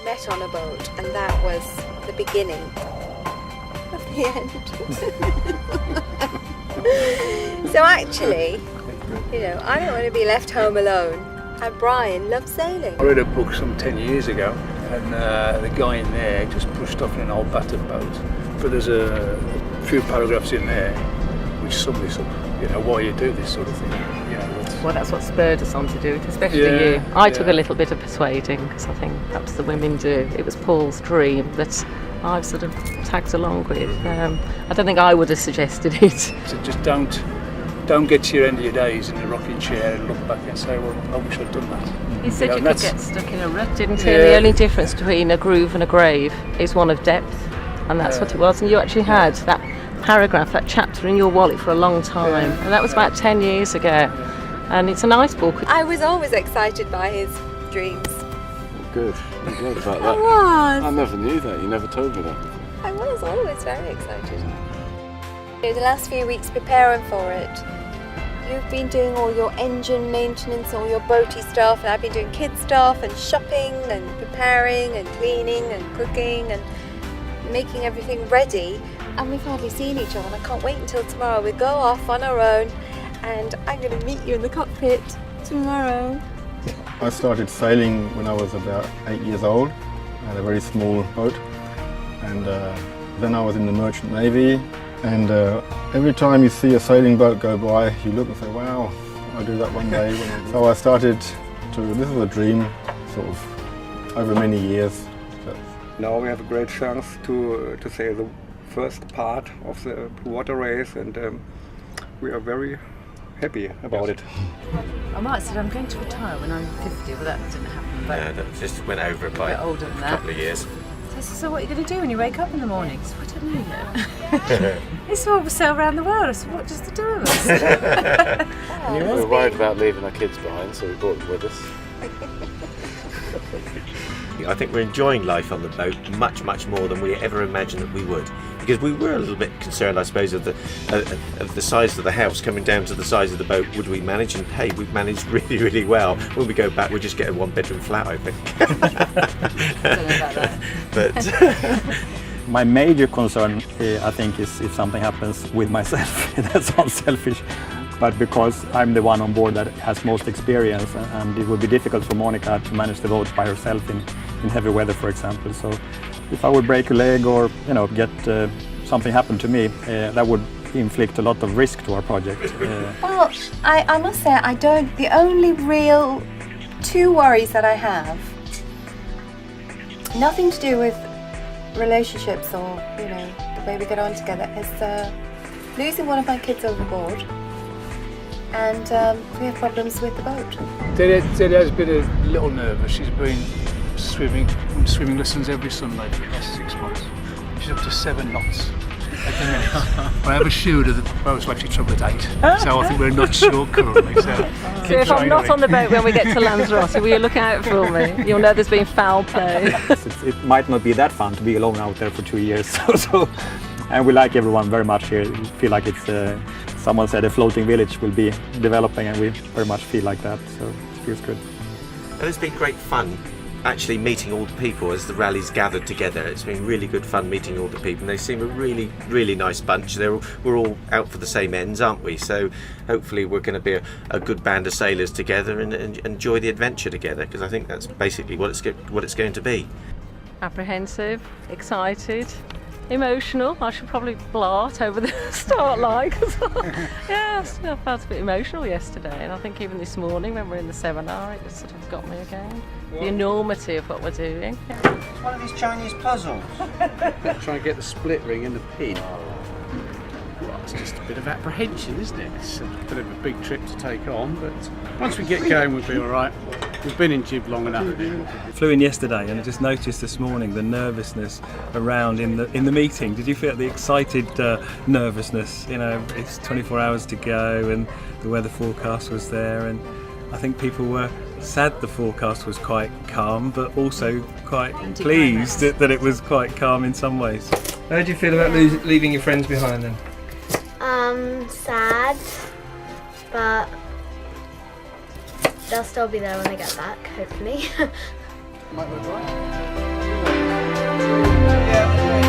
met on a boat, and that was the beginning of the end. So actually, you know, I don't want to be left home alone, and Brian loves sailing. I read a book some 10 years ago, and the guy in there just pushed off in an old battered boat. But there's a few paragraphs in there which sum this up, you know, why you do this sort of thing. You know, well, that's what spurred us on to do it, especially you. I took a little bit of persuading, because I think perhaps the women do. It was Paul's dream that I've sort of tagged along with. I don't think I would have suggested it. So just don't get to your end of your days in a rocking chair and look back and say, well, I wish I'd done that. He said you could get stuck in a rut, didn't he? And the only difference between a groove and a grave is one of depth, and that's what it was. And you actually had that paragraph, that chapter in your wallet for a long time, and that was about 10 years ago. And it's a nice book. I was always excited by his dreams. Good. I'm glad about that. I was. I never knew that. You never told me that before. I was always very excited. The last few weeks preparing for it, you've been doing all your engine maintenance, all your boaty stuff, and I've been doing kids stuff and shopping and preparing and cleaning and cooking and making everything ready. And we've hardly seen each other, and I can't wait until tomorrow. We go off on our own, and I'm going to meet you in the cockpit tomorrow. I started sailing when I was about 8 years old. I had a very small boat, and then I was in the Merchant Navy, and every time you see a sailing boat go by, you look and say, wow, I'll do that one day. So I started to, this was a dream, sort of, over many years. Now we have a great chance to sail the first part of the water race, and we are very happy about it. I might have said I'm going to retire when I'm 50, but that didn't happen. But yeah, that just went over it by a older than a that. couple of years. So what are you going to do when you wake up in the mornings? I don't know. It's all we sail around the world. I said, what does the two of us? We were worried about leaving our kids behind, so we brought them with us. I think we're enjoying life on the boat much, much more than we ever imagined that we would. Because we were a little bit concerned, I suppose, of the size of the house coming down to the size of the boat. Would we manage? And hey, we've managed really, really well. When we go back, we'll just get a one-bedroom flat, I think. Don't know about that. But my major concern, I think, is if something happens with myself. That sounds selfish, but because I'm the one on board that has most experience, and it would be difficult for Monica to manage the boat by herself in heavy weather, for example. So if I would break a leg or get something happen to me, that would inflict a lot of risk to our project. Well, I must say, I don't. The only real two worries that I have, nothing to do with relationships or the way we get on together, is losing one of my kids overboard, and we have problems with the boat. Delia's been a little nervous. She's been swimming lessons every Sunday for the last 6 months. She's up to 7 knots at the minute. I have assured her that the boat's likely to trouble at 8, so I think we're not sure currently. So if I'm not on the boat when we get to Lanzarote, will you look out for me? You'll know there's been foul play. It might not be that fun to be alone out there for 2 years. And we like everyone very much here. We feel like it's, someone said a floating village will be developing, and we very much feel like that, so it feels good. And it's been great fun actually meeting all the people as the rally's gathered together. It's been really good fun meeting all the people, and they seem a really, really nice bunch. We're all out for the same ends, aren't we? So hopefully we're going to be a good band of sailors together and enjoy the adventure together, because I think that's basically what it's going to be. Apprehensive, excited, emotional. I should probably blart over the start line. Yeah, I felt a bit emotional yesterday, and I think even this morning when we're in the seminar, it sort of got me again. The enormity of what we're doing. It's one of these Chinese puzzles. Try and get the split ring and the pin. Well, it's just a bit of apprehension, isn't it? It's a bit of a big trip to take on, but once we get going, we'll be all right. We've been in jib long enough. Flew in yesterday, and I just noticed this morning the nervousness around in the meeting. Did you feel the excited nervousness? It's 24 hours to go, and the weather forecast was there, and I think people were sad the forecast was quite calm, but also quite pleased that it was quite calm in some ways. How do you feel about leaving your friends behind then? Sad, but they'll still be there when I get back, hopefully. Might look right. Yeah.